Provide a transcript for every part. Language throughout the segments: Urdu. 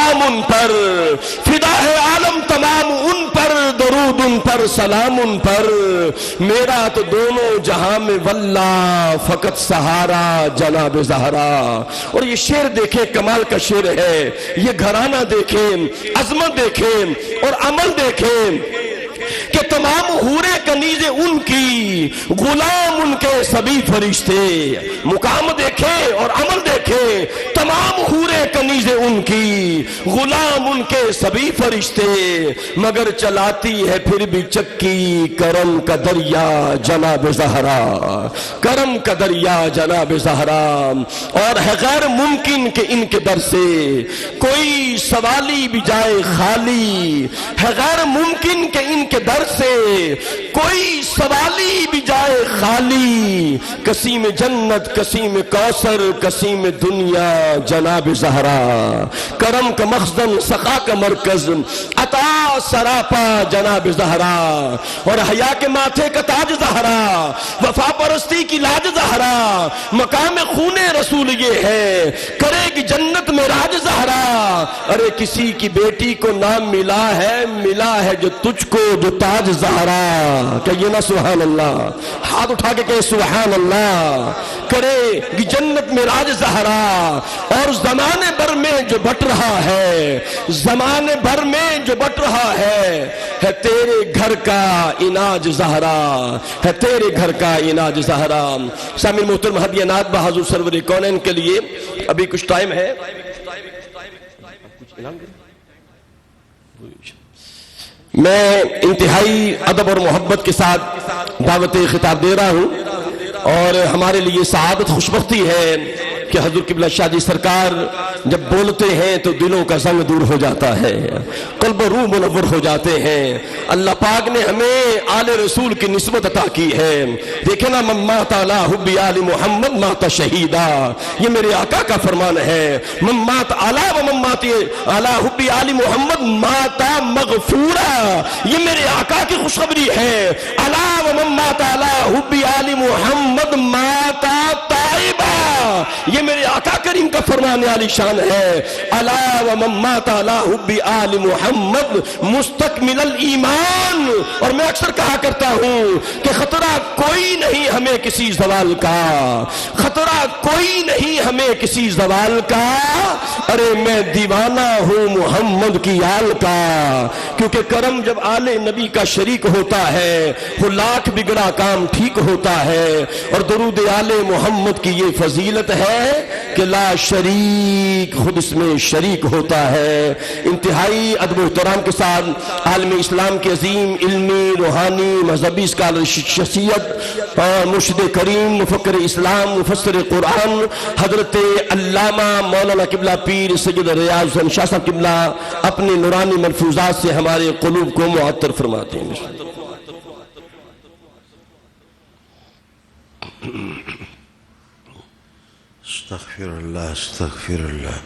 سلام ان پر، فدا ہے عالم تمام ان پر، درود ان پر سلام ان پر، میرا تو دونوں جہاں میں واللہ فقط سہارا جناب زہرا۔ اور یہ شعر دیکھیں، کمال کا شعر ہے، یہ گھرانہ دیکھیں، عظمت دیکھیں اور عمل دیکھیں کہ تمام حوریں کنیزیں ان کی، غلام ان کے سبھی فرشتے۔ مقام دیکھیں اور عمل دیکھیں، تمام حوریں کنیزیں ان کی، غلام ان کے سبھی فرشتے، مگر چلاتی ہے پھر بھی چکی کرم کا دریا جناب زہرا، کرم کا دریا جناب زہرا۔ اور ہے غیر ممکن کہ ان کے در سے کوئی سوالی بھی جائے خالی، ہے غیر ممکن کہ ان کے در سے کوئی سوالی بھی جائے خالی، قسیم جنت قسیم کوثر قسیم دنیا جناب زہرا، کرم کا مخزن سخا کا مرکز عطا سراپا جناب زہرا، اور حیا کے ماتھے کا تاج زہرا، وفا پرستی کی لاج زہرا، مقام خون رسول یہ ہے، کرے گی جنت میں راج زہرا۔ ارے کسی کی بیٹی کو نام ملا ہے جو تجھ کو جو تاج زہرا، کہیے نا سبحان اللہ، ہاتھ اٹھا کے کہے سبحان اللہ، کرے گی جنت میں راج زہرا۔ اور زمانے بھر میں جو بٹ رہا ہے، زمانے بھر میں جو بٹ رہا ہے تیرے گھر کا اناج زہرا، ہے تیرے گھر کا اناج زہرا۔ سامعین محترم، ہدیہ نعت بحضور سرور کونین کے لیے ابھی کچھ ٹائم ہے، میں انتہائی ادب اور محبت کے ساتھ دعوت خطاب دے رہا ہوں، اور ہمارے لیے سعادت خوشبختی ہے کہ حضور قبلہ شاہ جی سرکار جب بولتے ہیں تو دلوں کا زنگ دور ہو جاتا ہے، قلب و روح منور ہو جاتے ہیں۔ اللہ پاک نے ہمیں آل رسول کی نسبت عطا کی ہے۔ دیکھیں نا، من مات علی حب آل محمد مات شہیدا، یہ میرے آقا کا فرمان ہے، من مات علی و من مات علی حب آل محمد مات مغفورا، یہ میرے آقا کی خوشخبری ہے۔ علی و من مات علی حب آل محمد مات تائبا، یہ میرے آقا کریم کا فرمان عالی شان ہے۔ الا ومن مات علی حب آل محمد مستکمل الایمان۔ اور میں اکثر کہا کرتا ہوں کہ خطرہ کوئی نہیں ہمیں کسی زوال کا، خطرہ کوئی نہیں ہمیں کسی زوال کا، ارے میں دیوانہ ہوں محمد کی آل کا، کیونکہ کرم جب آل نبی کا شریک ہوتا ہے وہ لاکھ بگڑا کام ٹھیک ہوتا ہے۔ اور درود آل محمد کی یہ فضیلت ہے کہ لا شریک خود اس میں شریک ہوتا ہے۔ انتہائی ادب و احترام کے ساتھ عالم اسلام کے عظیم علمی روحانی مذہبی اسکالر شخصیت اور مرشد کریم مفکر اسلام مفسر قرآن حضرت علامہ مولانا قبلہ پیر سید ریاض حسین شاہ صاحب قبلہ اپنے نورانی ملفوظات سے ہمارے قلوب کو معطر فرماتے ہیں۔ استغفر اللہ استغفر اللہ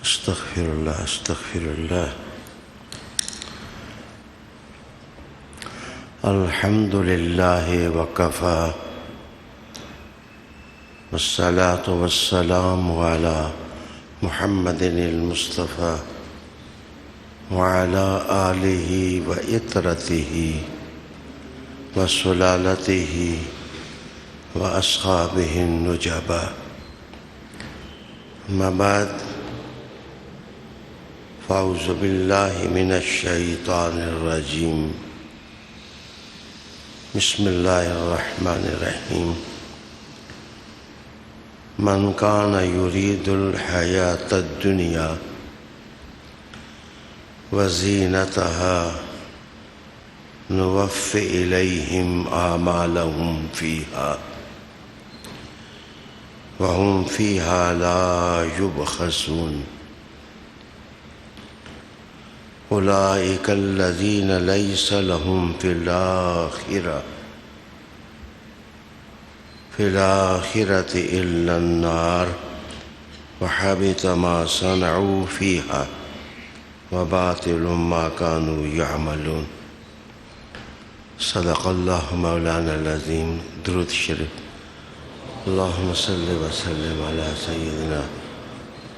استغفر اللہ استغفر اللہ۔ الحمد للہ وکفا والصلاة والسلام علی محمد المصطفى وعلى آلہ وإطرتہ وسلالتہ وأصحابہ النجبا۔ ما بعد، فاعوذ باللہ من الشیطان الرجیم، بسم اللہ الرحمن الرحیم۔ من کان یرید الحیاة الدنیا وزینتها نوفِ الیہم اعمالہم فیہا وهم فيها لا يبخسون۔ أولئك الذين ليس لهم في الآخرة إلا النار وحبط ما صنعوا فيها وباطل ما كانوا يعملون۔ صدق الله مولانا العظيم۔ درود شریف۔ اللهم صل وسلم على سيدنا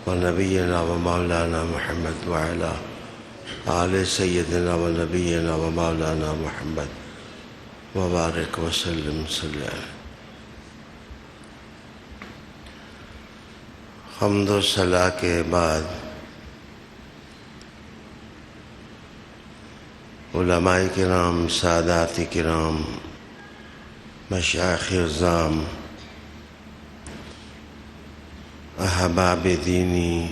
ونبينا ومولانا محمد وعلى آل سيدنا ونبينا ومولانا محمد وبارك وسلم صلی اللہ علیہ. حمد و ثنا کے بعد علماء کرام، سادات کرام، مشائخ اعظام، احباب دینی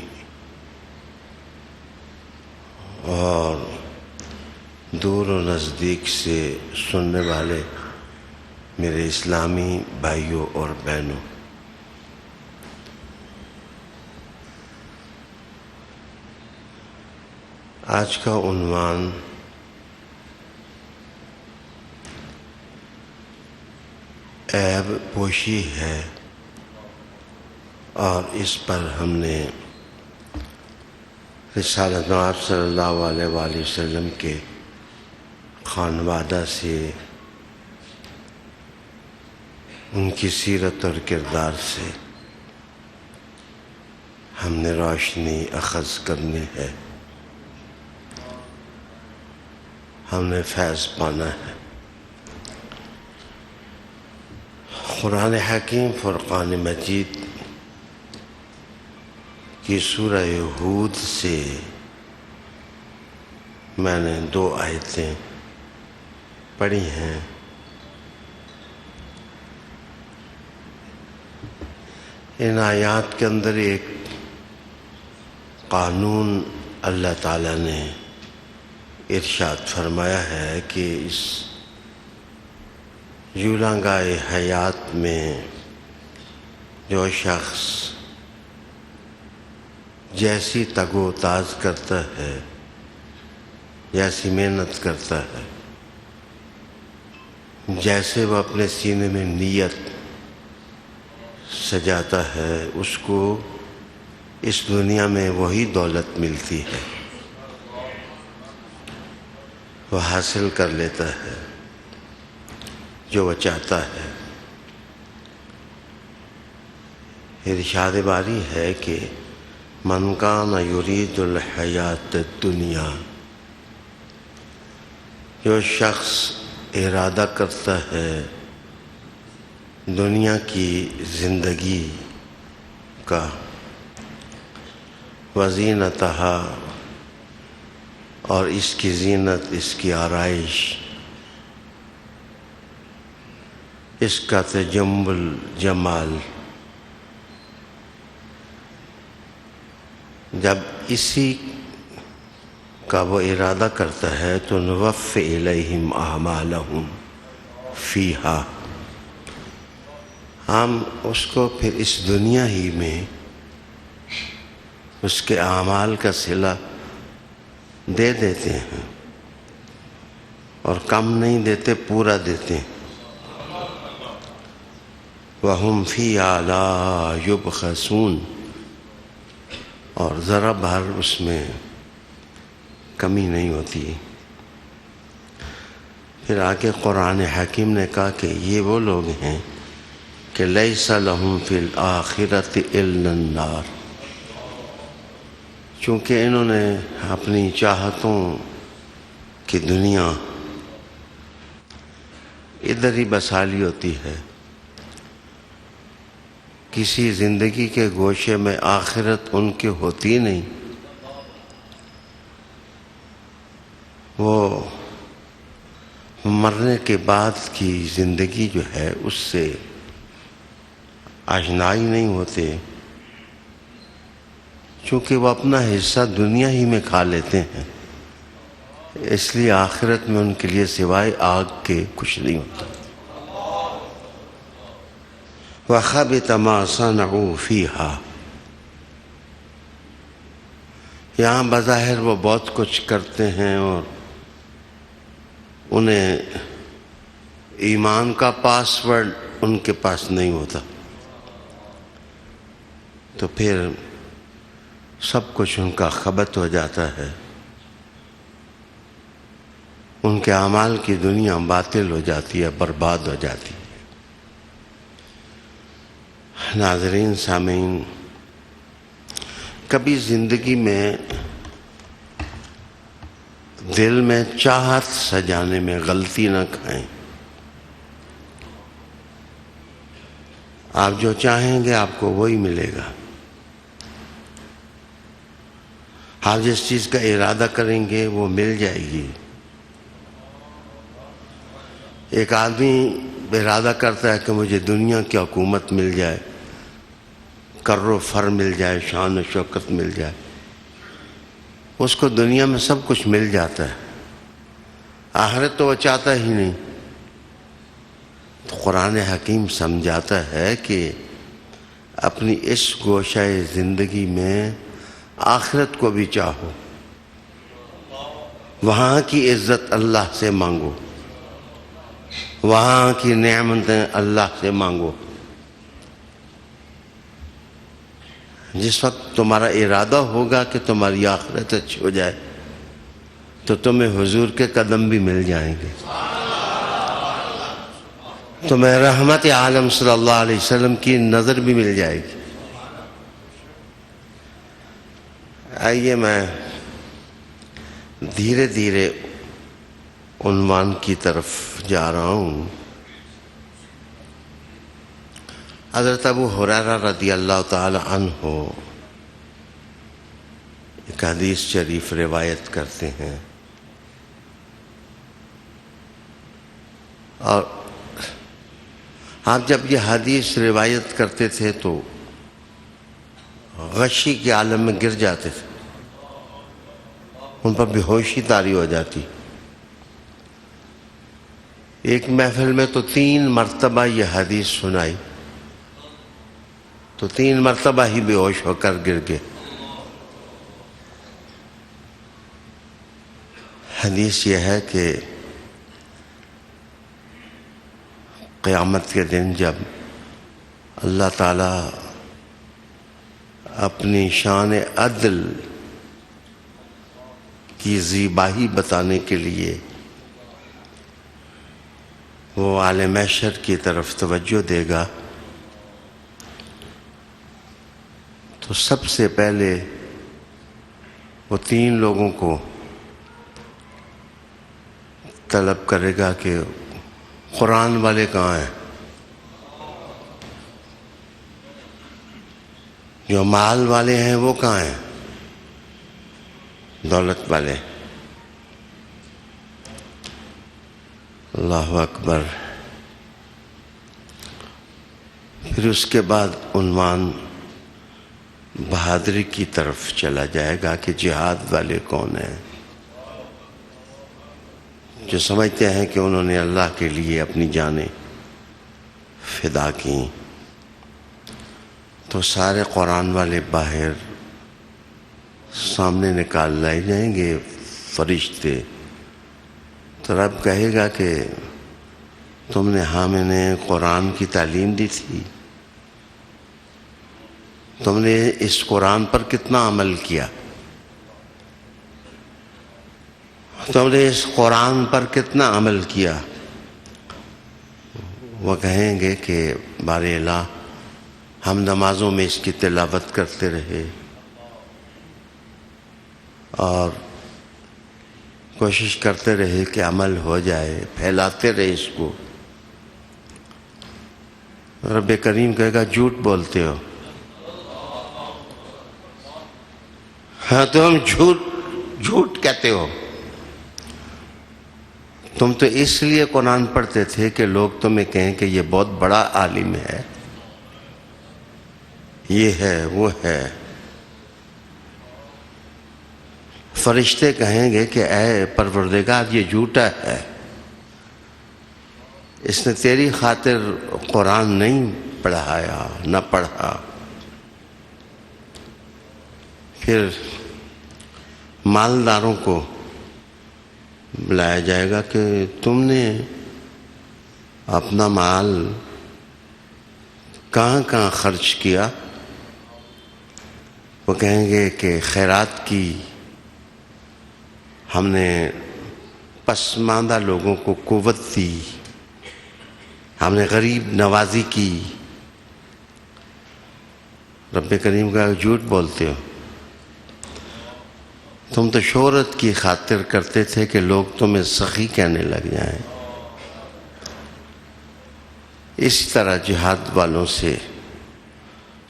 اور دور و نزدیک سے سننے والے میرے اسلامی بھائیوں اور بہنوں، آج کا عنوان عیب پوشی ہے، اور اس پر ہم نے رسالت نواب صلی اللہ علیہ وآلہ وسلم کے خانوادہ سے، ان کی سیرت اور کردار سے ہم نے روشنی اخذ کرنی ہے، ہم نے فیض پانا ہے. قرآن حکیم فرقان مجید کی سورہ ہود سے میں نے 2 آیتیں پڑھی ہیں. ان آیات کے اندر ایک قانون اللہ تعالیٰ نے ارشاد فرمایا ہے کہ اس یولانگائے حیات میں جو شخص جیسی تگ و تاز کرتا ہے، جیسی محنت کرتا ہے، جیسے وہ اپنے سینے میں نیت سجاتا ہے، اس کو اس دنیا میں وہی دولت ملتی ہے، وہ حاصل کر لیتا ہے جو وہ چاہتا ہے. ارشاد باری ہے کہ من کان یرید الحیات الدنیا، جو شخص ارادہ کرتا ہے دنیا کی زندگی کا، وزینتہا، اور اس کی زینت، اس کی آرائش، اس کا تجمل، جمال، جب اسی کا وہ ارادہ کرتا ہے تو نوفی الیہم اعمالہم فیہا، ہم اس کو پھر اس دنیا ہی میں اس کے اعمال کا صلہ دے دیتے ہیں، اور کم نہیں دیتے، پورا دیتے ہیں. وَهُمْ فِيهَا لَا يُبْخَسُونَ، اور ذرا بھر اس میں کمی نہیں ہوتی. پھر آگے قرآن حکیم نے کہا کہ یہ وہ لوگ ہیں کہ لَيْسَ لَهُمْ فِي الْآخِرَةِ إِلَّا النَّارِ، چونکہ انہوں نے اپنی چاہتوں کی دنیا ادھر ہی بسا لی ہوتی ہے، کسی زندگی کے گوشے میں آخرت ان کی ہوتی نہیں. وہ مرنے کے بعد کی زندگی جو ہے اس سے آشنا ہی نہیں ہوتے، چونکہ وہ اپنا حصہ دنیا ہی میں کھا لیتے ہیں، اس لیے آخرت میں ان کے لیے سوائے آگ کے کچھ نہیں ہوتا. وَخَبِطَ مَا صَنَعُوا فِيهَا، یہاں بظاہر وہ بہت کچھ کرتے ہیں اور انہیں ایمان کا پاس ورڈ ان کے پاس نہیں ہوتا، تو پھر سب کچھ ان کا خبط ہو جاتا ہے، ان کے اعمال کی دنیا باطل ہو جاتی ہے، برباد ہو جاتی ہے. ناظرین، سامعین، کبھی زندگی میں دل میں چاہت سجانے میں غلطی نہ کھائیں. آپ جو چاہیں گے آپ کو وہی ملے گا. آپ جس چیز کا ارادہ کریں گے وہ مل جائے گی. ایک آدمی ارادہ کرتا ہے کہ مجھے دنیا کی حکومت مل جائے، کر و فر مل جائے، شان و شوکت مل جائے. اس کو دنیا میں سب کچھ مل جاتا ہے، آخرت تو وہ چاہتا ہی نہیں. تو قرآن حکیم سمجھاتا ہے کہ اپنی اس گوشہ زندگی میں آخرت کو بھی چاہو، وہاں کی عزت اللہ سے مانگو، وہاں کی نعمتیں اللہ سے مانگو. جس وقت تمہارا ارادہ ہوگا کہ تمہاری آخرت اچھی ہو جائے تو تمہیں حضور کے قدم بھی مل جائیں گے، تمہیں رحمت عالم صلی اللہ علیہ وسلم کی نظر بھی مل جائے گی. آئیے میں دھیرے دھیرے عنوان کی طرف جا رہا ہوں. حضرت ابو ہریرہ رضی اللہ تعالی عنہ ایک حدیث شریف روایت کرتے ہیں، اور آپ جب یہ حدیث روایت کرتے تھے تو غشی کے عالم میں گر جاتے تھے، ان پر بے ہوشی طاری ہو جاتی. ایک محفل میں تو 3 مرتبہ یہ حدیث سنائی تو 3 مرتبہ ہی بے ہوش ہو کر گر گئے. حدیث یہ ہے کہ قیامت کے دن جب اللہ تعالیٰ اپنی شان عدل کی زیبائی بتانے کے لیے وہ عالم محشر کی طرف توجہ دے گا تو سب سے پہلے وہ 3 لوگوں کو طلب کرے گا کہ قرآن والے کہاں ہیں، جو مال والے ہیں وہ کہاں ہیں، دولت والے. اللہ اکبر. پھر اس کے بعد عنوان بہادری کی طرف چلا جائے گا کہ جہاد والے کون ہیں، جو سمجھتے ہیں کہ انہوں نے اللہ کے لیے اپنی جانیں فدا کی. تو سارے قرآن والے باہر سامنے نکال لائے جائیں گے فرشتے. تو رب کہے گا کہ تم نے میں نے قرآن کی تعلیم دی تھی، تم نے اس قرآن پر کتنا عمل کیا، تم نے اس قرآن پر کتنا عمل کیا. وہ کہیں گے کہ بار الہ ہم نمازوں میں اس کی تلاوت کرتے رہے اور کوشش کرتے رہے کہ عمل ہو جائے، پھیلاتے رہے اس کو. رب کریم کہے گا جھوٹ بولتے ہو. ہاں تم جھوٹ کہتے ہو. تم تو اس لیے قرآن پڑھتے تھے کہ لوگ تمہیں کہیں کہ یہ بہت بڑا عالم ہے، یہ ہے وہ ہے. فرشتے کہیں گے کہ اے پروردگار یہ جھوٹا ہے، اس نے تیری خاطر قرآن نہیں پڑھایا، نہ پڑھا. پھر مالداروں کو بلایا جائے گا کہ تم نے اپنا مال کہاں کہاں خرچ کیا. وہ کہیں گے کہ خیرات کی، ہم نے پسماندہ لوگوں کو قوت دی، ہم نے غریب نوازی کی. رب کریم کا جھوٹ بولتے ہو. تم تو شہرت کی خاطر کرتے تھے کہ لوگ تمہیں سخی کہنے لگ جائیں. اسی طرح جہاد والوں سے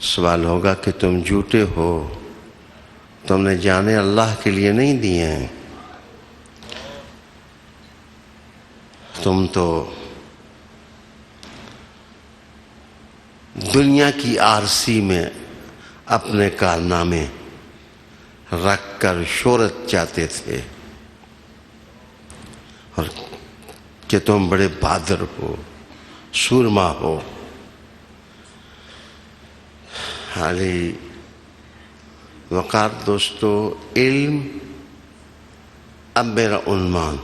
سوال ہوگا کہ تم جھوٹے ہو، تم نے جانے اللہ کے لیے نہیں دیے ہیں، تم تو دنیا کی آرسی میں اپنے کارنامے رکھ کر شہرت چاہتے تھے، اور کہ تم بڑے بہادر ہو، سورما ہو. علی وقار دوستو، علم اب میرا عنوان،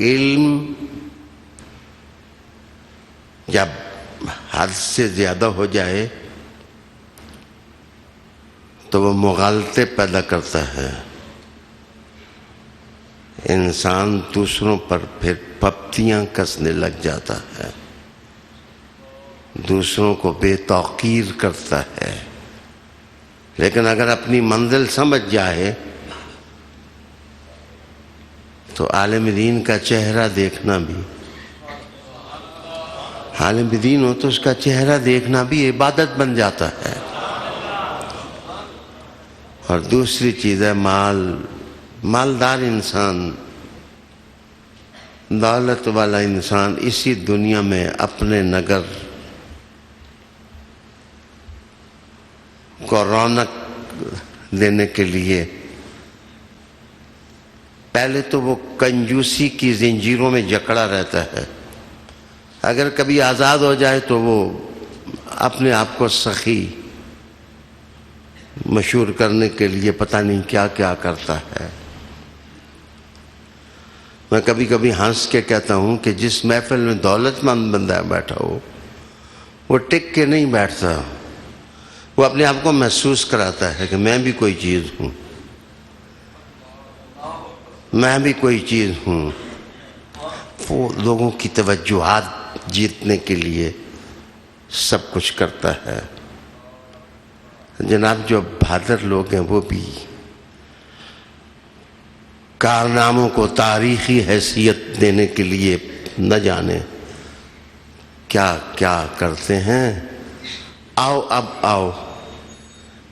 علم جب حد سے زیادہ ہو جائے تو وہ مغالطے پیدا کرتا ہے. انسان دوسروں پر پھر پھپتیاں کسنے لگ جاتا ہے، دوسروں کو بے توقیر کرتا ہے. لیکن اگر اپنی منزل سمجھ جائے تو عالم دین کا چہرہ دیکھنا بھی، عالم دین ہو تو اس کا چہرہ دیکھنا بھی عبادت بن جاتا ہے. اور دوسری چیز ہے مالدار انسان، دولت والا انسان اسی دنیا میں اپنے نگر کو رونق دینے کے لیے پہلے تو وہ کنجوسی کی زنجیروں میں جکڑا رہتا ہے. اگر کبھی آزاد ہو جائے تو وہ اپنے آپ کو سخی مشہور کرنے کے لیے پتہ نہیں کیا کیا کرتا ہے. میں کبھی کبھی ہنس کے کہتا ہوں کہ جس محفل میں دولت مند بندہ بیٹھا ہو وہ ٹک کے نہیں بیٹھتا، وہ اپنے آپ کو محسوس کراتا ہے کہ میں بھی کوئی چیز ہوں، میں بھی کوئی چیز ہوں. وہ لوگوں کی توجہات جیتنے کے لیے سب کچھ کرتا ہے. جناب جو بہادر لوگ ہیں وہ بھی کارناموں کو تاریخی حیثیت دینے کے لیے نہ جانے کیا کیا کرتے ہیں. آؤ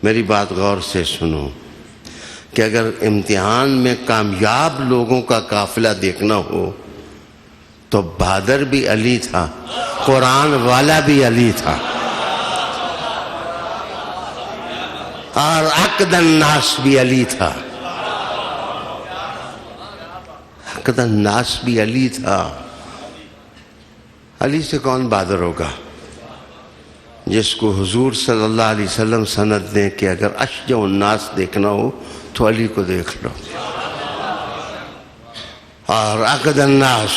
میری بات غور سے سنو کہ اگر امتحان میں کامیاب لوگوں کا قافلہ دیکھنا ہو تو بہادر بھی علی تھا، قرآن والا بھی علی تھا، اور عقد الناس بھی علی تھا. عقد الناس بھی علی تھا. علی سے کون بہادر ہوگا؟ جس کو حضور صلی اللہ علیہ وسلم سند دیں کہ اگر اشجع الناس دیکھنا ہو تو علی کو دیکھ لو. اور عقد الناس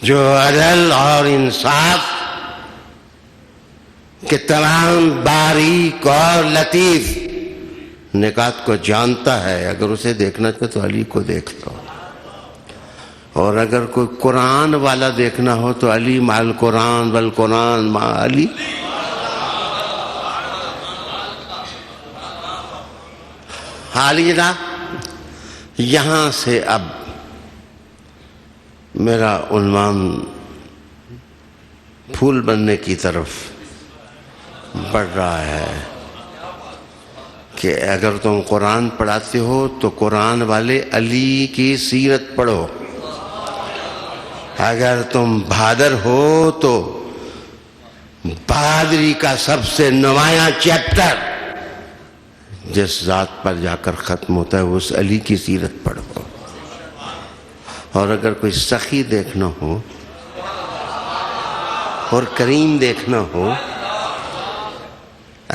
جو عدل اور انصاف کہ تمام باریک اور لطیف نکات کو جانتا ہے، اگر اسے دیکھنا چاہے تو علی کو دیکھ لو. اور اگر کوئی قرآن والا دیکھنا ہو تو علی مع القرآن والقرآن مع علی. حالیہ یہاں سے اب میرا عنوان پھول بننے کی طرف بڑھ رہا ہے کہ اگر تم قرآن پڑھاتے ہو تو قرآن والے علی کی سیرت پڑھو. اگر تم بہادر ہو تو بہادری کا سب سے نمایاں چیپٹر جس ذات پر جا کر ختم ہوتا ہے اس علی کی سیرت پڑھو. اور اگر کوئی سخی دیکھنا ہو اور کریم دیکھنا ہو،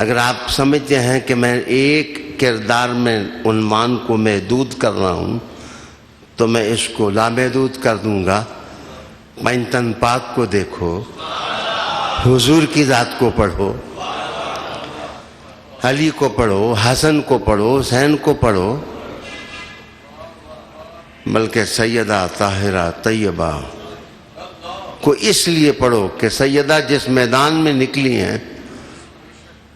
اگر آپ سمجھتے ہیں کہ میں ایک کردار میں عنوان کو محدود کر رہا ہوں تو میں اس کو لامحدود کر دوں گا. پنجتن پاک کو دیکھو، حضور کی ذات کو پڑھو، علی کو پڑھو، حسن کو پڑھو، حسین کو پڑھو، بلکہ سیدہ طاہرہ طیبہ کو اس لیے پڑھو کہ سیدہ جس میدان میں نکلی ہیں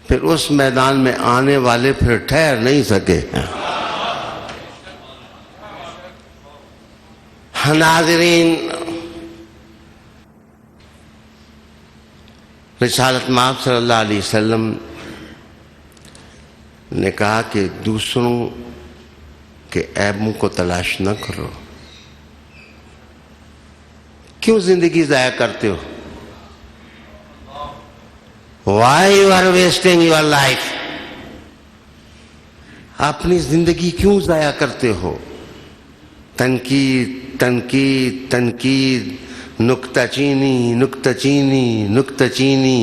پھر اس میدان میں آنے والے پھر ٹھہر نہیں سکے ہیں. ناظرین، رسالت مآب صلی اللہ علیہ وسلم نے کہا کہ دوسروں کے عیبوں کو تلاش نہ کرو. کیوں زندگی ضائع کرتے ہو؟ Why you are wasting your life؟ اپنی زندگی کیوں ضائع کرتے ہو؟ تنقید تنقید تنقید، نکتہ چینی نکتہ چینی نکتہ چینی،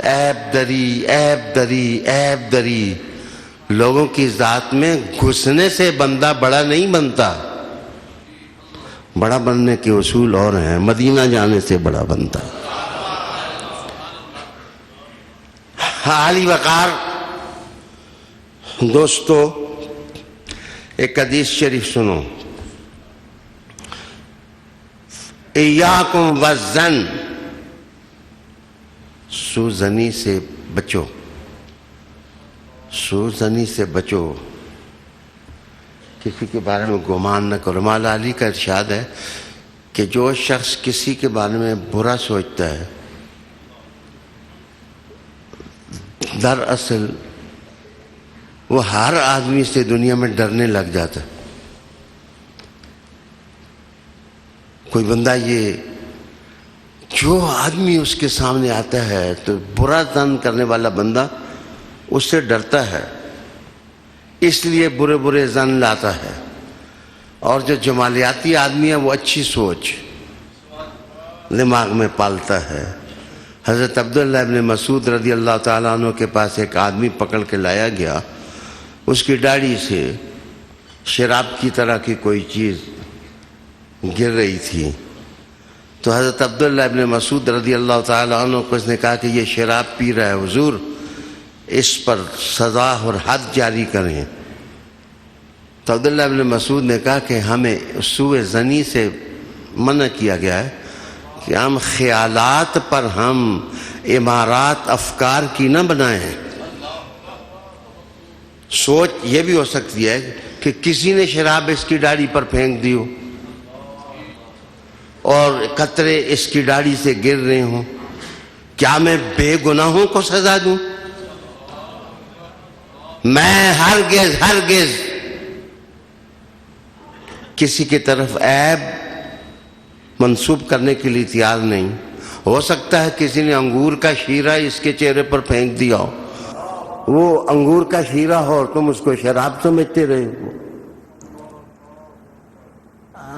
عیب دری عیب دری عیب دری. لوگوں کی ذات میں گھسنے سے بندہ بڑا نہیں بنتا. بڑا بننے کے اصول اور ہیں. مدینہ جانے سے بڑا بنتا. عالی وقار دوستو، ایک حدیث شریف سنو. ایاکم والظن، سوزنی سے بچو، سوزنی سے بچو. کسی کے بارے میں گمان نہ کرو. مولا علی کا ارشاد ہے کہ جو شخص کسی کے بارے میں برا سوچتا ہے، دراصل وہ ہر آدمی سے دنیا میں ڈرنے لگ جاتا ہے. کوئی بندہ یہ جو آدمی اس کے سامنے آتا ہے تو برا ظن کرنے والا بندہ اس سے ڈرتا ہے، اس لیے برے برے ظن لاتا ہے. اور جو جمالیاتی آدمی ہے وہ اچھی سوچ دماغ میں پالتا ہے. حضرت عبداللہ ابن مسعود رضی اللہ تعالیٰ عنہ کے پاس ایک آدمی پکڑ کے لایا گیا. اس کی داڑھی سے شراب کی طرح کی کوئی چیز گر رہی تھی. تو حضرت عبداللہ ابن مسعود رضی اللہ تعالیٰ عنہ کو اس نے کہا کہ یہ شراب پی رہا ہے حضور، اس پر سزا اور حد جاری کریں. تو عبداللہ ابن مسعود نے کہا کہ ہمیں سوء ظنی سے منع کیا گیا ہے کہ ہم خیالات پر ہم عمارات افکار کی نہ بنائیں. سوچ یہ بھی ہو سکتی ہے کہ کسی نے شراب اس کی داڑھی پر پھینک دی ہو اور قطرے اس کی داڑھی سے گر رہے ہوں. کیا میں بے گناہوں کو سزا دوں؟ میں ہرگز کسی کی طرف عیب منسوب کرنے کے لیے تیار نہیں. ہو سکتا ہے کسی نے انگور کا شیرہ اس کے چہرے پر پھینک دیا ہو، وہ انگور کا شیرہ ہو اور تم اس کو شراب سمجھتے رہے ہو.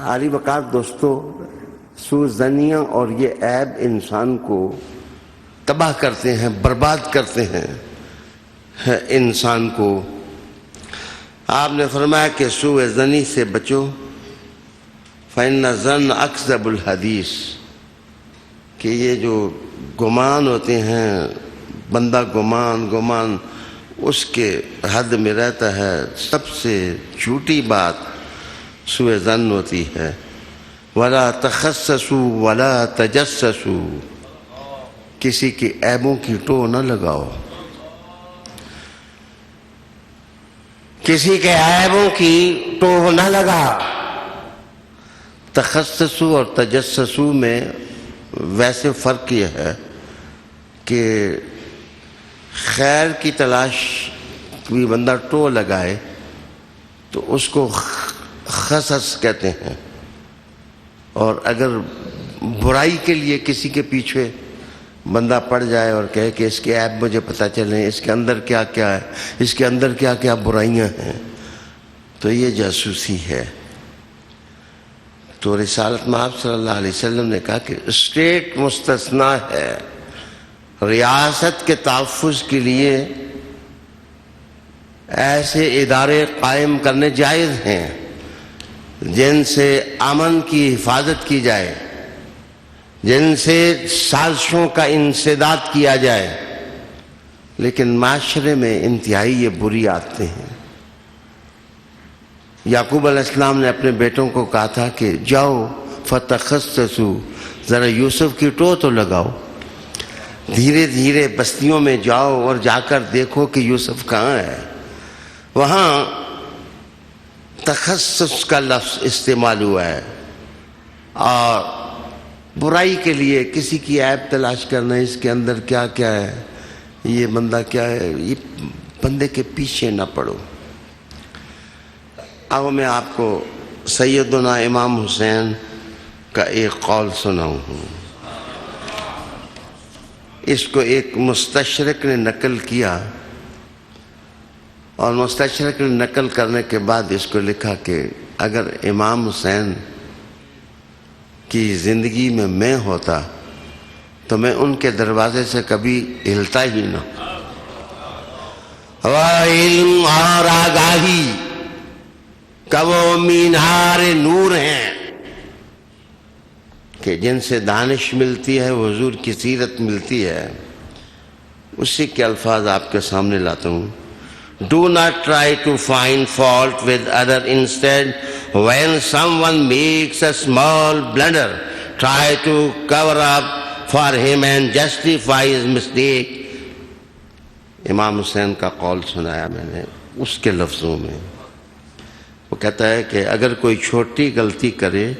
عالی وقار دوستو، سوءظنیاں اور یہ عیب انسان کو تباہ کرتے ہیں، برباد کرتے ہیں انسان کو. آپ نے فرمایا کہ سوء ظنی سے بچو، فإن الظن اکذب الحدیث، کہ یہ جو گمان ہوتے ہیں، بندہ گمان اس کے حد میں رہتا ہے. سب سے جھوٹی بات سوء ظن ہوتی ہے. ولا تخسسوا ولا تجسسوا، کسی کے عیبوں کی ٹو نہ لگاؤ، کسی کے عیبوں کی ٹو نہ لگا. تخسسوا اور تجسسوا میں ویسے فرق یہ ہے کہ خیر کی تلاش کوئی بندہ ٹو لگائے تو اس کو خسس کہتے ہیں، اور اگر برائی کے لیے کسی کے پیچھے بندہ پڑ جائے اور کہے کہ اس کے عیب مجھے پتہ چلیں، اس کے اندر کیا کیا ہے، اس کے اندر کیا کیا برائیاں ہیں، تو یہ جاسوسی ہے. تو رسالت مآب صلی اللہ علیہ وسلم نے کہا کہ اسٹیٹ مستثنیٰ ہے. ریاست کے تحفظ کے لیے ایسے ادارے قائم کرنے جائز ہیں جن سے امن کی حفاظت کی جائے، جن سے سازشوں کا انسداد کیا جائے، لیکن معاشرے میں انتہائی یہ بری عادتیں ہیں. یعقوب علیہ السلام نے اپنے بیٹوں کو کہا تھا کہ جاؤ فتخسسوا، ذرا یوسف کی ٹو تو لگاؤ. دھیرے دھیرے بستیوں میں جاؤ اور جا کر دیکھو کہ یوسف کہاں ہے. وہاں تخصص کا لفظ استعمال ہوا ہے. اور برائی کے لیے کسی کی عیب تلاش کرنا، اس کے اندر کیا کیا ہے، یہ بندہ کیا ہے، یہ بندے کے پیچھے نہ پڑو۔ اب میں آپ کو سیدنا امام حسین کا ایک قول سناؤں ہوں۔ اس کو ایک مستشرق نے نقل کیا، اور مستشرق نے نقل کرنے کے بعد اس کو لکھا کہ اگر امام حسین کی زندگی میں ہوتا تو میں ان کے دروازے سے کبھی ہلتا ہی نہ۔ وہ علم اور آگاہی کا وہ مینار نور ہیں کہ جن سے دانش ملتی ہے، حضور کی سیرت ملتی ہے، اسی کے الفاظ آپ کے سامنے لاتا ہوں۔ Do not try to find fault with other. Instead, when someone makes a small blunder, try to cover up for him and justify his mistake. امام حسین کا قول سنایا میں نے اس کے لفظوں میں۔ وہ کہتا ہے کہ اگر کوئی چھوٹی غلطی کرے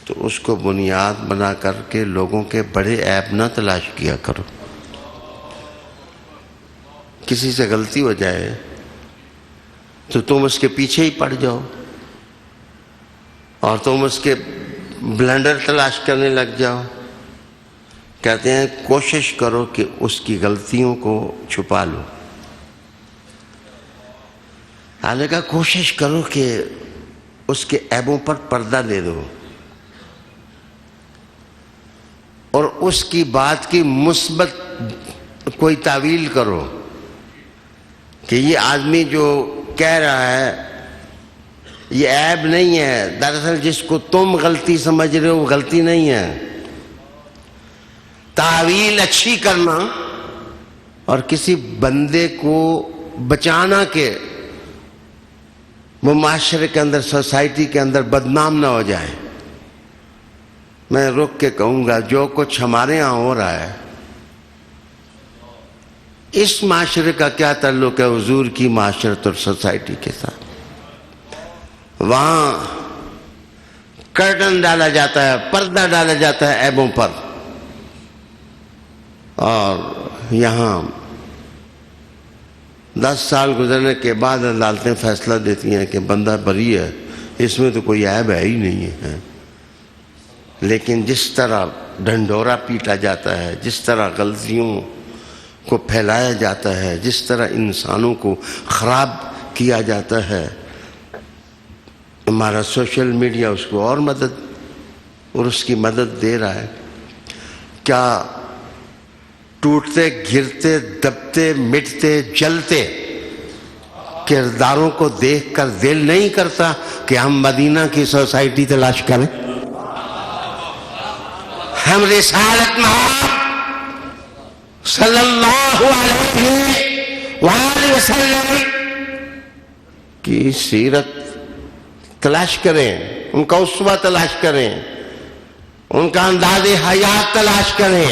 تو اس کو بنیاد بنا کر کے لوگوں کے بڑے عیب نہ تلاش کیا کرو۔ کسی سے غلطی ہو جائے تو تم اس کے پیچھے ہی پڑ جاؤ اور تم اس کے بلنڈر تلاش کرنے لگ جاؤ۔ کہتے ہیں کوشش کرو کہ اس کی غلطیوں کو چھپا لو۔ حالانکہ کہا کوشش کرو کہ اس کے عیبوں پر پردہ لے دو اور اس کی بات کی مثبت کوئی تعویل کرو کہ یہ آدمی جو کہہ رہا ہے یہ عیب نہیں ہے، دراصل جس کو تم غلطی سمجھ رہے ہو وہ غلطی نہیں ہے۔ تعویل اچھی کرنا اور کسی بندے کو بچانا کہ وہ معاشرے کے اندر، سوسائٹی کے اندر بدنام نہ ہو جائے۔ میں رک کے کہوں گا جو کچھ ہمارے ہاں ہو رہا ہے اس معاشرے کا کیا تعلق ہے حضور کی معاشرت اور سوسائٹی کے ساتھ؟ وہاں کرٹن ڈالا جاتا ہے، پردہ ڈالا جاتا ہے عیبوں پر، اور یہاں 10 سال گزرنے کے بعد عدالتیں فیصلہ دیتی ہیں کہ بندہ بری ہے، اس میں تو کوئی عیب ہے ہی نہیں ہے۔ لیکن جس طرح ڈھنڈورا پیٹا جاتا ہے، جس طرح غلطیوں کو پھیلایا جاتا ہے، جس طرح انسانوں کو خراب کیا جاتا ہے، ہمارا سوشل میڈیا اس کو اور مدد اور اس کی مدد دے رہا ہے۔ کیا ٹوٹتے گرتے دبتے مٹتے جلتے کرداروں کو دیکھ کر دل نہیں کرتا کہ ہم مدینہ کی سوسائٹی تلاش کریں؟ ہم رسالت محمد صلی اللہ علیہ وآلہ وسلم کی سیرت تلاش کریں، ان کا اسوہ تلاش کریں، ان کا انداز حیات تلاش کریں،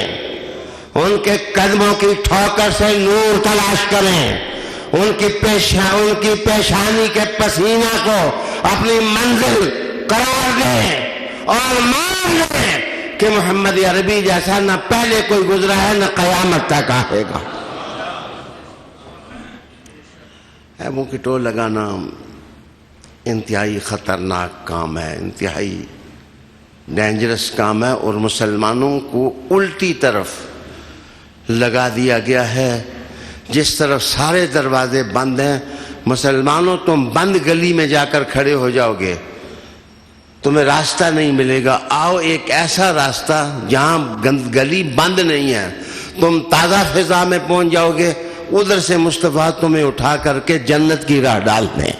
ان کے قدموں کی ٹھوکر سے نور تلاش کریں، ان کی پیشانی کے پسینہ کو اپنی منزل قرار دیں اور مان لیں کہ محمد عربی جیسا نہ پہلے کوئی گزرا ہے نہ قیامت تک آئے گا۔ عیبوں کی ٹو لگانا انتہائی خطرناک کام ہے، انتہائی ڈینجرس کام ہے، اور مسلمانوں کو الٹی طرف لگا دیا گیا ہے۔ جس طرف سارے دروازے بند ہیں، مسلمانوں تم بند گلی میں جا کر کھڑے ہو جاؤ گے، تمہیں راستہ نہیں ملے گا۔ آؤ ایک ایسا راستہ جہاں گلی بند نہیں ہے، تم تازہ فضا میں پہنچ جاؤ گے، ادھر سے مصطفیٰ تمہیں اٹھا کر کے جنت کی راہ ڈال دیں۔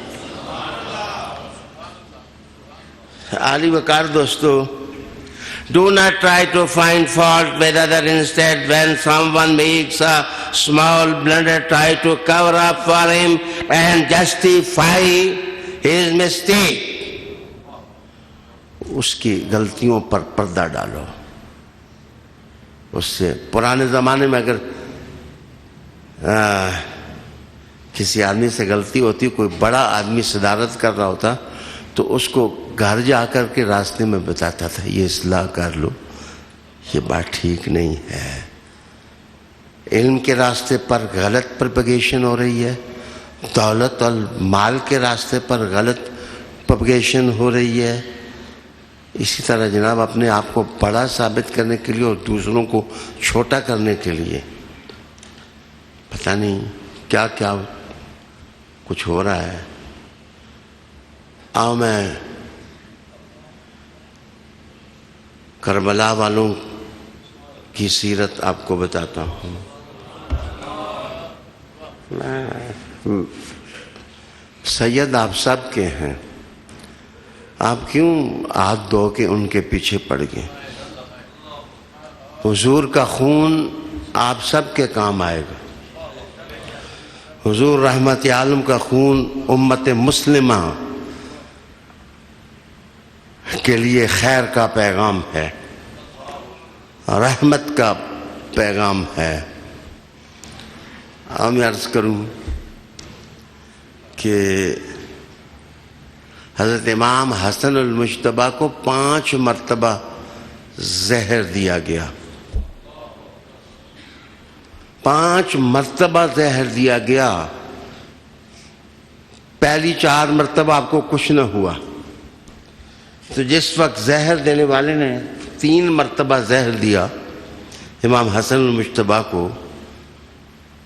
عالی وقار دوستو، do not try to find fault with others. Instead, when someone makes a small blunder, try to cover up for him and justify his mistake. اس کی غلطیوں پر پردہ ڈالو۔ اس سے پرانے زمانے میں اگر کسی آدمی سے غلطی ہوتی، کوئی بڑا آدمی صدارت کر رہا ہوتا تو اس کو گھر جا کر کے راستے میں بتاتا تھا یہ اصلاح کر لو، یہ بات ٹھیک نہیں ہے، علم کے راستے پر غلط پروپیگیشن ہو رہی ہے، دولت اور مال کے راستے پر غلط پروپیگیشن ہو رہی ہے۔ اسی طرح جناب اپنے آپ کو بڑا ثابت کرنے کے لیے اور دوسروں کو چھوٹا کرنے کے لیے پتہ نہیں کیا کیا کچھ ہو رہا ہے۔ آؤ میں کربلا والوں کی سیرت آپ کو بتاتا ہوں۔ سید آپ سب کے ہیں، آپ کیوں ہاتھ دھو کے ان کے پیچھے پڑ گئے؟ حضور کا خون آپ سب کے کام آئے گا۔ حضور رحمت عالم کا خون امت مسلمہ کے لیے خیر کا پیغام ہے، رحمت کا پیغام ہے۔ میں عرض کروں کہ حضرت امام حسن المجتبیٰ کو 5 مرتبہ زہر دیا گیا، 5 مرتبہ زہر دیا گیا۔ پہلی 4 مرتبہ آپ کو کچھ نہ ہوا، تو جس وقت زہر دینے والے نے 3 مرتبہ زہر دیا امام حسن المجتبیٰ کو،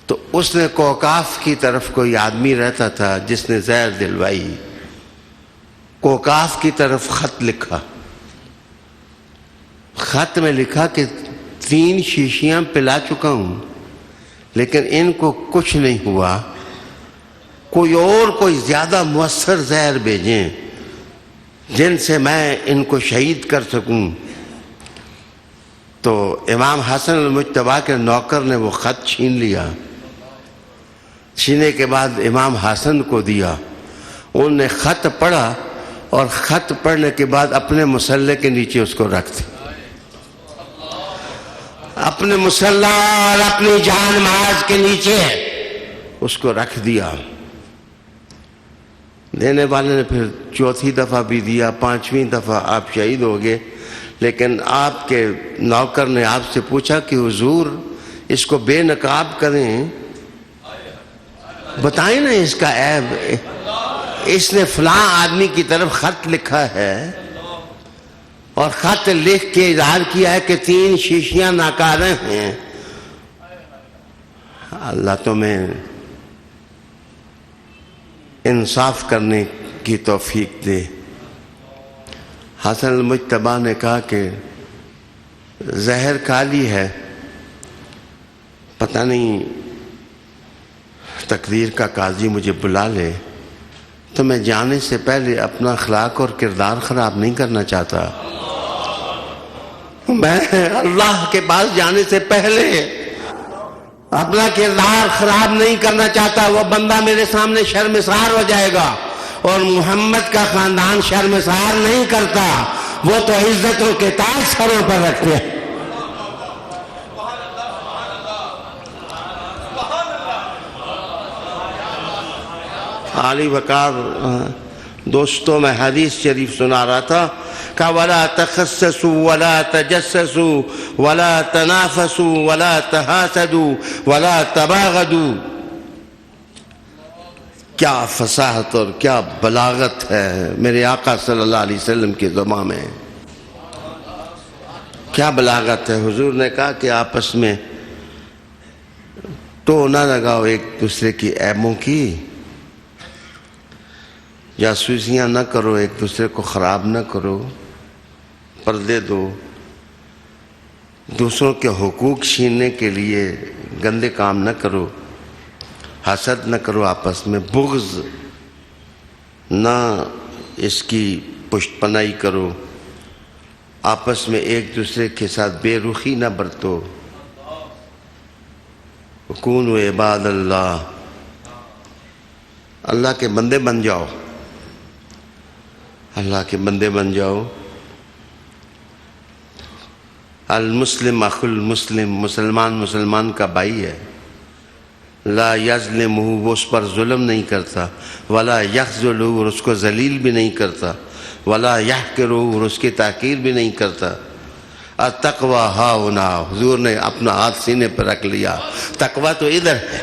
تو اس نے کوکاف کی طرف کوئی آدمی رہتا تھا جس نے زہر دلوائی، کوکاف کی طرف خط لکھا، خط میں لکھا کہ 3 شیشیاں پلا چکا ہوں لیکن ان کو کچھ نہیں ہوا، کوئی زیادہ مؤثر زہر بھیجیں جن سے میں ان کو شہید کر سکوں۔ تو امام حسن المجتبیٰ کے نوکر نے وہ خط چھین لیا، چھینے کے بعد امام حسن کو دیا، انہوں نے خط پڑھا اور خط پڑھنے کے بعد اپنے مسلح کے نیچے اس کو رکھ دیا، اپنے مسلح اور اپنی جان ماز کے نیچے اس کو رکھ دیا۔ دینے والے نے پھر 4تھی دفعہ بھی دیا، 5ویں دفعہ آپ شہید ہو گئے، لیکن آپ کے نوکر نے آپ سے پوچھا کہ حضور اس کو بے نقاب کریں، بتائیں نا اس کا عیب، اس نے فلاں آدمی کی طرف خط لکھا ہے اور خط لکھ کے اظہار کیا ہے کہ 3 شیشیاں ناکارہ ہیں۔ اللہ تمہیں انصاف کرنے کی توفیق دے۔ حسن المجتبیٰ نے کہا کہ زہر کالی ہے، پتہ نہیں تقدیر کا قاضی مجھے بلا لے، تو میں جانے سے پہلے اپنا اخلاق اور کردار خراب نہیں کرنا چاہتا، میں اللہ کے پاس جانے سے پہلے اپنا کردار خراب نہیں کرنا چاہتا۔ وہ بندہ میرے سامنے شرمسار ہو جائے گا، اور محمد کا خاندان شرمسار نہیں کرتا، وہ تو عزتوں کے تاج سروں پر رکھتے ہیں۔ علی وقار دوستوں میں حدیث شریف سنا رہا تھا کہ وَلَا تَخَسَّسُوا وَلَا تَجَسَّسُوا وَلَا تَنَافَسُوا وَلَا تَحَاسَدُوا وَلَا تَبَاغَضُوا۔ کیا فصاحت اور کیا بلاغت ہے میرے آقا صلی اللہ علیہ وسلم کی زبان میں، کیا بلاغت ہے۔ حضور نے کہا کہ آپس میں ٹو نہ لگاؤ ایک دوسرے کی عیبوں کی، جاسوسیاں نہ کرو، ایک دوسرے کو خراب نہ کرو، پردے دو، دوسروں کے حقوق چھیننے کے لیے گندے کام نہ کرو، حسد نہ کرو، آپس میں بغض نہ اس کی پشت پناہی کرو، آپس میں ایک دوسرے کے ساتھ بے رخی نہ برتو۔ کونوا عباد اللہ، اللہ کے بندے بن جاؤ، اللہ کے بندے بن جاؤ۔ المسلم اخو المسلم، مسلمان مسلمان کا بھائی ہے، لا یظلمہ، وہ اس پر ظلم نہیں کرتا، ولا یخذلہ، اور اس کو ذلیل بھی نہیں کرتا، ولا یحقرہ، اور اس کی تحقیر بھی نہیں کرتا۔ التقوی ہاہنا، حضور نے اپنا ہاتھ سینے پر رکھ لیا، تقوی تو ادھر ہے۔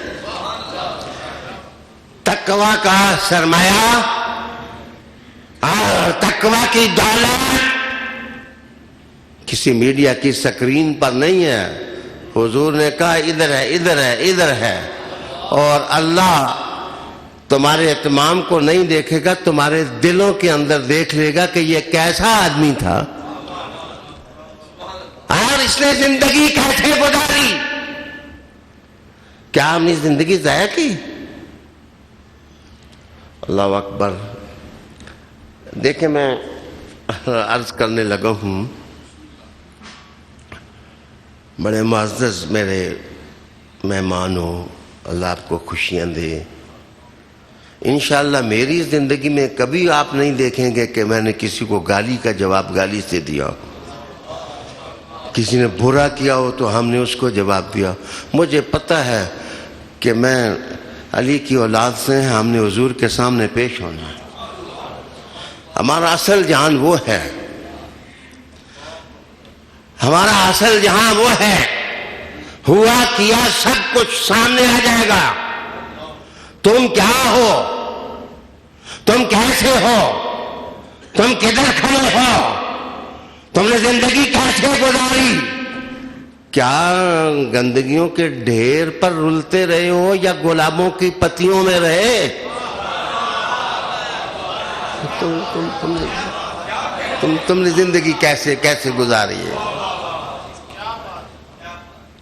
تقوی کا سرمایہ اور تقوی کی دولت کسی میڈیا کی سکرین پر نہیں ہے۔ حضور نے کہا ادھر ہے، ادھر ہے، ادھر ہے، اور اللہ تمہارے اہتمام کو نہیں دیکھے گا، تمہارے دلوں کے اندر دیکھ لے گا کہ یہ کیسا آدمی تھا اور اس نے زندگی کیسے گزاری۔ کیا ہم نے زندگی ضائع کی؟ اللہ اکبر۔ دیکھیں میں عرض کرنے لگا ہوں، بڑے معزز میرے مہمان ہو، اللہ آپ کو خوشیاں دے۔ انشاءاللہ میری زندگی میں کبھی آپ نہیں دیکھیں گے کہ میں نے کسی کو گالی کا جواب گالی سے دیا، کسی نے برا کیا ہو تو ہم نے اس کو جواب دیا۔ مجھے پتہ ہے کہ میں علی کی اولاد سے ہیں، ہم نے حضور کے سامنے پیش ہونا ہے۔ ہمارا اصل جہان وہ ہے، ہمارا اصل جہاں وہ ہے، ہوا کیا سب کچھ سامنے آ جائے گا۔ تم کیا ہو، تم کیسے ہو، تم کدھر کھڑے ہو، تم نے زندگی کیسے گزاری، کیا گندگیوں کے ڈھیر پر رلتے رہے ہو یا گلابوں کی پتیوں میں رہے؟ تم نے زندگی کیسے گزاری ہے؟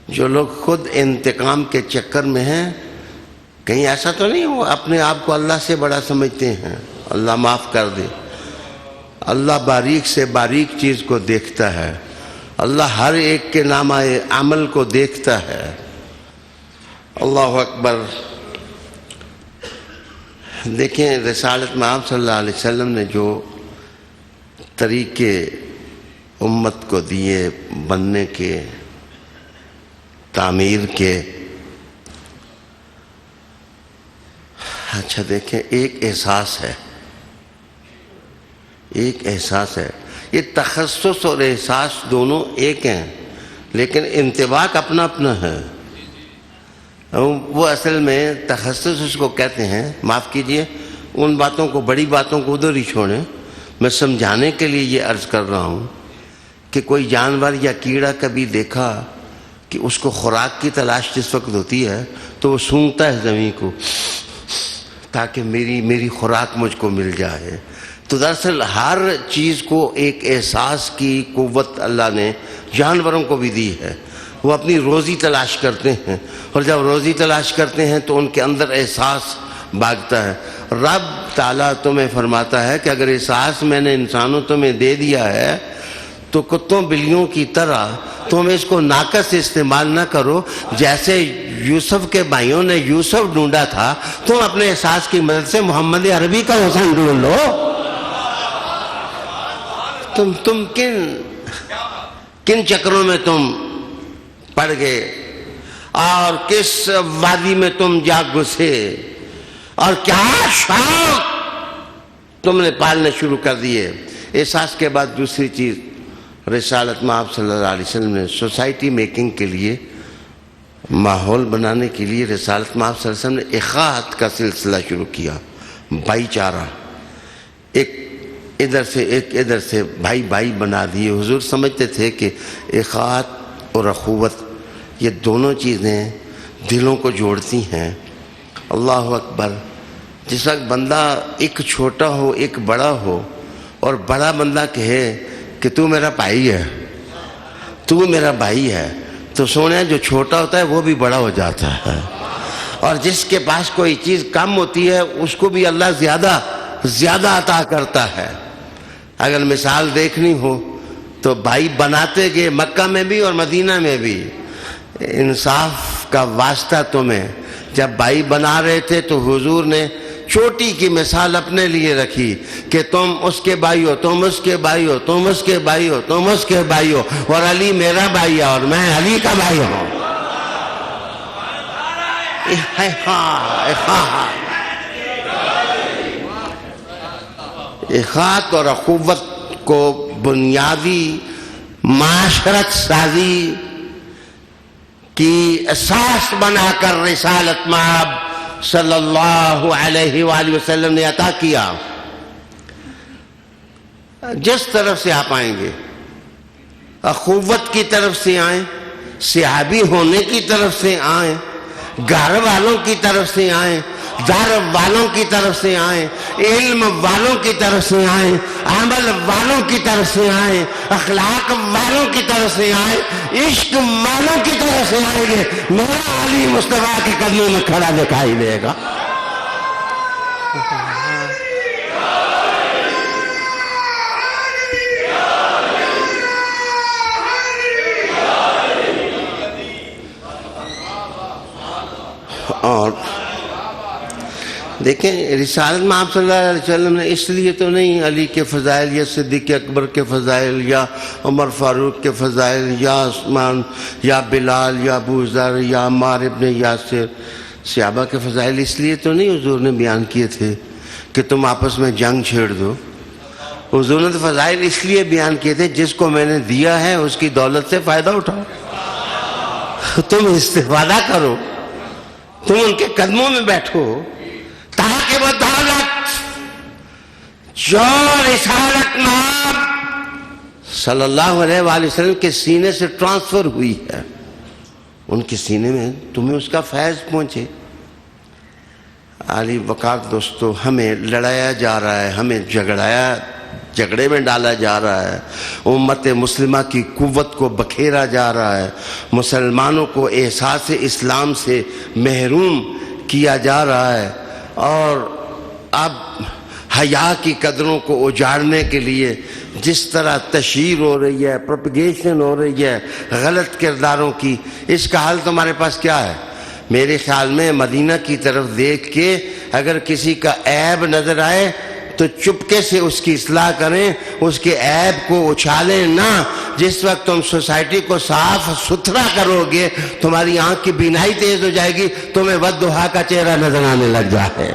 جو لوگ خود انتقام کے چکر میں ہیں، کہیں ایسا تو نہیں ہو اپنے آپ کو اللہ سے بڑا سمجھتے ہیں؟ اللہ معاف کر دے۔ اللہ باریک سے باریک چیز کو دیکھتا ہے، اللہ ہر ایک کے نامہ عمل کو دیکھتا ہے۔ اللہ اکبر۔ دیکھیں رسالت میں آپ صلی اللہ علیہ وسلم نے جو طریقے امت کو دیے بننے کے، تعمیر کے، اچھا دیکھیں ایک احساس ہے، ایک احساس ہے۔ یہ تخصص اور احساس دونوں ایک ہیں، لیکن انطباق اپنا اپنا ہے۔ وہ اصل میں تخصص اس کو کہتے ہیں، معاف کیجئے ان باتوں کو، بڑی باتوں کو ادھر ہی چھوڑیں۔ میں سمجھانے کے لیے یہ عرض کر رہا ہوں کہ کوئی جانور یا کیڑا کبھی دیکھا کہ اس کو خوراک کی تلاش جس وقت ہوتی ہے تو وہ سونگتا ہے زمین کو تاکہ میری خوراک مجھ کو مل جائے۔ تو دراصل ہر چیز کو ایک احساس کی قوت اللہ نے جانوروں کو بھی دی ہے۔ وہ اپنی روزی تلاش کرتے ہیں، اور جب روزی تلاش کرتے ہیں تو ان کے اندر احساس بھاگتا ہے۔ رب تعالیٰ تمہیں فرماتا ہے کہ اگر احساس میں نے انسانوں تمہیں دے دیا ہے تو کتوں بلیوں کی طرح تم اس کو ناقص استعمال نہ کرو۔ جیسے یوسف کے بھائیوں نے یوسف ڈھونڈا تھا، تم اپنے احساس کی مدد سے محمد عربی کا حسن ڈھونڈ لو۔ تم کن چکروں میں تم پڑ گئے اور کس وادی میں تم جا گھسے، اور کیا شوق تم نے پالنے شروع کر دیے۔ احساس کے بعد دوسری چیز، رسالت میں آپ صلی اللہ علیہ وسلم نے سوسائٹی میکنگ کے لیے، ماحول بنانے کے لیے، رسالت میں آپ صلی اللہ علیہ وسلم نے اخاءت کا سلسلہ شروع کیا، بھائی چارہ، ایک ادھر سے ایک ادھر سے بھائی بھائی بنا دیے۔ حضور سمجھتے تھے کہ اخاءت اور اخوت یہ دونوں چیزیں دلوں کو جوڑتی ہیں۔ اللہ اکبر۔ جس وقت بندہ ایک چھوٹا ہو ایک بڑا ہو، اور بڑا بندہ کہے کہ تو میرا بھائی ہے، تو میرا بھائی ہے، تو سونے جو چھوٹا ہوتا ہے وہ بھی بڑا ہو جاتا ہے، اور جس کے پاس کوئی چیز کم ہوتی ہے اس کو بھی اللہ زیادہ عطا کرتا ہے۔ اگر مثال دیکھنی ہو تو بھائی بناتے گئے مکہ میں بھی اور مدینہ میں بھی۔ انصاف کا واسطہ تمہیں، جب بھائی بنا رہے تھے تو حضور نے چوٹی کی مثال اپنے لیے رکھی کہ تم اس کے بھائی ہو، تم اس کے بھائی ہو، تم اس کے بھائی ہو، تم اس کے بھائی ہو، اور علی میرا بھائی ہے اور میں علی کا بھائی ہوں۔ اخاط اور اخوت کو بنیادی معاشرت سازی کی اساس بنا کر رسالت مآب صلی اللہ علیہ وآلہ وسلم نے عطا کیا. جس طرف سے آپ آئیں گے، اخوت کی طرف سے آئیں، صحابی ہونے کی طرف سے آئیں، گھر والوں کی طرف سے آئیں، دار والوں کی طرف سے آئیں، علم والوں کی طرف سے آئیں، عمل والوں کی طرف سے آئیں، اخلاق والوں کی طرف سے آئیں، عشق والوں کی طرف سے آئیں گے، میرا علی مصطفیٰ کے قدموں میں کھڑا دکھائی دے گا. اور دیکھیں، رسالت میں آپ صلی اللہ علیہ وسلم نے اس لیے تو نہیں علی کے فضائل یا صدیق اکبر کے فضائل یا عمر فاروق کے فضائل یا عثمان یا بلال یا ابو ذر یا عمار ابن یاسر صحابہ کے فضائل اس لیے تو نہیں حضور نے بیان کیے تھے کہ تم آپس میں جنگ چھیڑ دو. حضور نے فضائل اس لیے بیان کیے تھے، جس کو میں نے دیا ہے اس کی دولت سے فائدہ اٹھاؤ، تم استفادہ کرو، تم ان کے قدموں میں بیٹھو، تاکہ وہ دولت جو رسالت مآب صلی اللہ علیہ وآلہ وسلم کے سینے سے ٹرانسفر ہوئی ہے، ان کے سینے میں تمہیں اس کا فیض پہنچے. علی وقار دوستو، ہمیں لڑایا جا رہا ہے، ہمیں جھگڑے میں ڈالا جا رہا ہے، امت مسلمہ کی قوت کو بکھیرا جا رہا ہے، مسلمانوں کو احساس اسلام سے محروم کیا جا رہا ہے، اور اب حیا کی قدروں کو اجاڑنے کے لیے جس طرح تشہیر ہو رہی ہے، پروپیگیشن ہو رہی ہے غلط کرداروں کی، اس کا حل تمہارے پاس کیا ہے؟ میرے خیال میں مدینہ کی طرف دیکھ کے اگر کسی کا عیب نظر آئے تو چپکے سے اس کی اصلاح کریں، اس کے عیب کو اچھالیں نہ. جس وقت تم سوسائٹی کو صاف ستھرا کرو گے، تمہاری آنکھ کی بینائی تیز ہو جائے گی، تمہیں والضحیٰ کا چہرہ نظر آنے لگ جائے.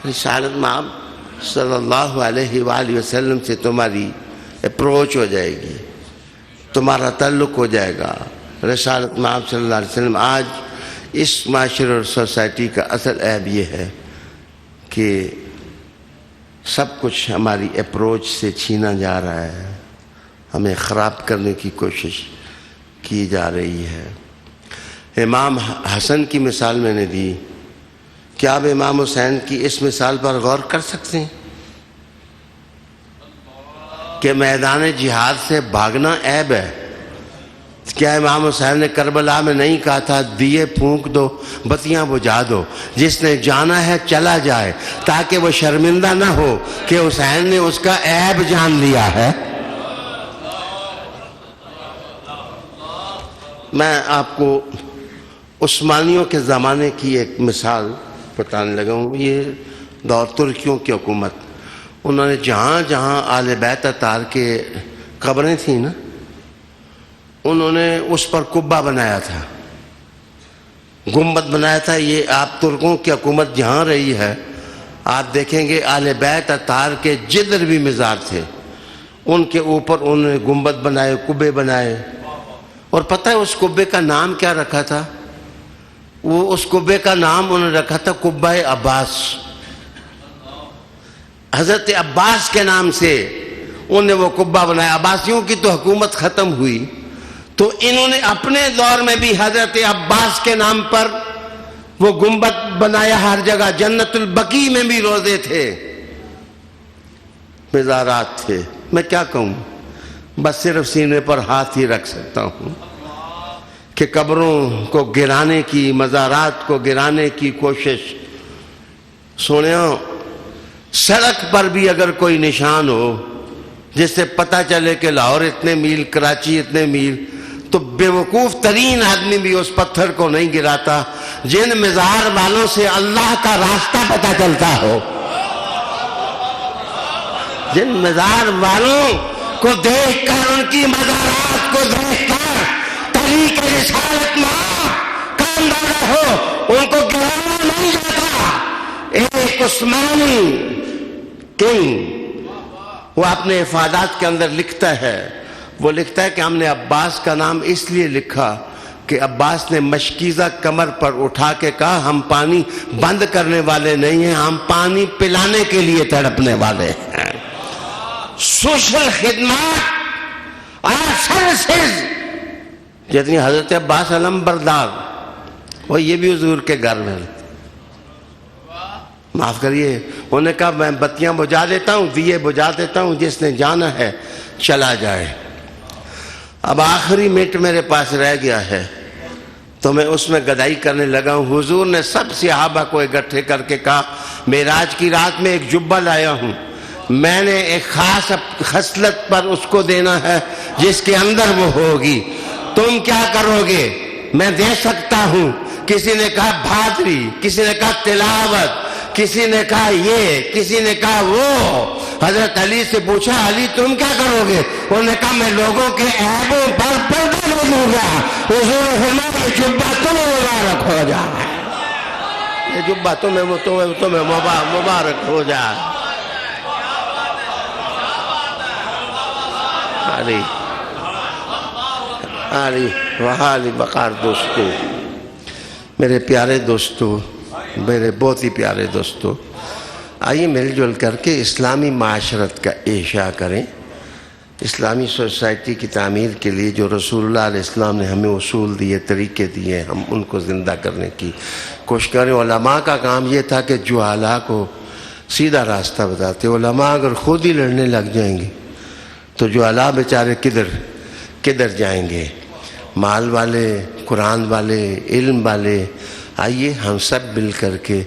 رسالت مآب صلی اللہ علیہ وآلہ وسلم سے تمہاری اپروچ ہو جائے گی، تمہارا تعلق ہو جائے گا. رسالت مآب صلی اللہ علیہ وسلم آج اس معاشرے اور سوسائٹی کا اصل عیب یہ ہے کہ سب کچھ ہماری اپروچ سے چھینا جا رہا ہے، ہمیں خراب کرنے کی کوشش کی جا رہی ہے. امام حسن کی مثال میں نے دی، کیا آپ امام حسین کی اس مثال پر غور کر سکتے ہیں کہ میدان جہاد سے بھاگنا عیب ہے؟ کیا امام حسین نے کربلا میں نہیں کہا تھا دیے پھونک دو، بتیاں بجھا دو، جس نے جانا ہے چلا جائے، تاکہ وہ شرمندہ نہ ہو کہ حسین نے اس کا عیب جان لیا ہے؟ میں آپ کو عثمانیوں کے زمانے کی ایک مثال بتانے لگا ہوں. یہ دور ترکیوں کی حکومت، انہوں نے جہاں جہاں آل بیت اطہار کے قبریں تھیں نا، انہوں نے اس پر قبہ بنایا تھا، گنبد بنایا تھا. یہ آپ ترکوں کی حکومت جہاں رہی ہے، آپ دیکھیں گے آل بیت اطہار کے جدھر بھی مزار تھے ان کے اوپر انہوں نے گنبد بنائے، قبے بنائے. اور پتہ ہے اس قبے کا نام کیا رکھا تھا؟ وہ اس قبے کا نام انہوں نے رکھا تھا قبہ عباس. حضرت عباس کے نام سے انہوں نے وہ قبہ بنایا. عباسیوں کی تو حکومت ختم ہوئی تو انہوں نے اپنے دور میں بھی حضرت عباس کے نام پر وہ گنبد بنایا. ہر جگہ جنت البقیع میں بھی روزے تھے، مزارات تھے. میں کیا کہوں، بس صرف سینے پر ہاتھ ہی رکھ سکتا ہوں کہ قبروں کو گرانے کی، مزارات کو گرانے کی کوشش. سونیوں، سڑک پر بھی اگر کوئی نشان ہو جس سے پتہ چلے کہ لاہور اتنے میل، کراچی اتنے میل، تو بے وقوف ترین آدمی بھی اس پتھر کو نہیں گراتا جن مزار والوں سے اللہ کا راستہ پتہ چلتا ہو. جن مزار والوں کو دیکھ کر، ان کی مزارات کو دیکھ کر طریق رسالت مآب کا رہے ہو ان کو گرانا نہیں جاتا. ایک عثمانی کنگ وہ اپنے افادات کے اندر لکھتا ہے، وہ لکھتا ہے کہ ہم نے عباس کا نام اس لیے لکھا کہ عباس نے مشکیزہ کمر پر اٹھا کے کہا ہم پانی بند کرنے والے نہیں ہیں، ہم پانی پلانے کے لیے تڑپنے والے ہیں. سوشل خدمات اور سروسز جتنی حضرت عباس علم بردار وہ یہ بھی حضور کے گھر میں، معاف کریے، انہوں نے کہا میں بتیاں بجھا دیتا ہوں، دیے بجھا دیتا ہوں، جس نے جانا ہے چلا جائے. اب آخری منٹ میرے پاس رہ گیا ہے تو میں اس میں گدائی کرنے لگا ہوں. حضور نے سب صحابہ کو اکٹھے کر کے کہا معراج کی رات میں ایک جبہ لایا ہوں، میں نے ایک خاص خصلت پر اس کو دینا ہے جس کے اندر وہ ہوگی، تم کیا کرو گے؟ میں دے سکتا ہوں. کسی نے کہا بھادری، کسی نے کہا تلاوت، کسی نے کہا یہ، کسی نے کہا وہ. حضرت علی سے پوچھا علی تم کیا کرو گے؟ انہوں نے کہا میں لوگوں کے عیبوں پر پردہ نہیں دوں گا. حضور نے فرمایا یہ جبہ تمہیں مبارک ہو جائے، یہ جبہ تمہیں مبارک ہو جائے. علی وحالی بقار دوستو، میرے پیارے دوستو، میرے بہت ہی پیارے دوستو، آئیے مل جل کر کے اسلامی معاشرت کا انشاء کریں. اسلامی سوسائٹی کی تعمیر کے لیے جو رسول اللہ علیہ السلام نے ہمیں اصول دیے، طریقے دیے، ہم ان کو زندہ کرنے کی کوشش کریں. علماء کا کام یہ تھا کہ جہالا کو سیدھا راستہ بتاتے. علماء اگر خود ہی لڑنے لگ جائیں گے تو جہالا بیچارے کدھر جائیں گے؟ مال والے، قرآن والے، علم والے، آئیے ہم سب مل کر کے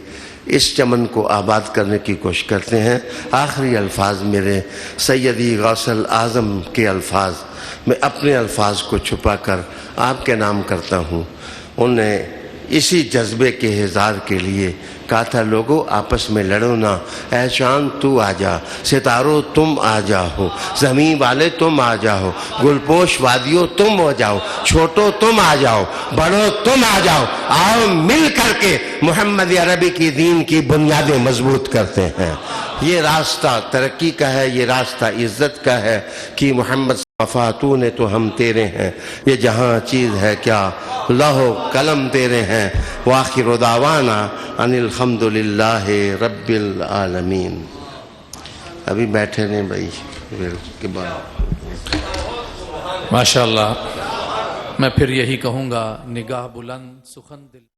اس چمن کو آباد کرنے کی کوشش کرتے ہیں. آخری الفاظ میرے سیدی غوث الاعظم کے الفاظ، میں اپنے الفاظ کو چھپا کر آپ کے نام کرتا ہوں. انہوں نے اسی جذبے کے اظہار کے لیے کہا تھا لوگوں آپس میں لڑو نہ، اے چاند تو آ جا، ستاروں تم آ جاؤ، زمین والے تم آ جاؤ، گلپوش وادیوں تم ہو جاؤ، چھوٹو تم آ جاؤ، بڑو تم آ جاؤ، آؤ مل کر کے محمد عربی کی دین کی بنیادیں مضبوط کرتے ہیں. یہ راستہ ترقی کا ہے، یہ راستہ عزت کا ہے کہ محمد وفاتو نے تو ہم تیرے ہیں، یہ جہاں چیز ہے کیا لوح قلم تیرے ہیں. وآخر دعوانا ان الحمدللہ رب العالمین. ابھی بیٹھے نہیں بھائی کے بعد ماشاءاللہ. میں پھر یہی کہوں گا، نگاہ بلند سخن دل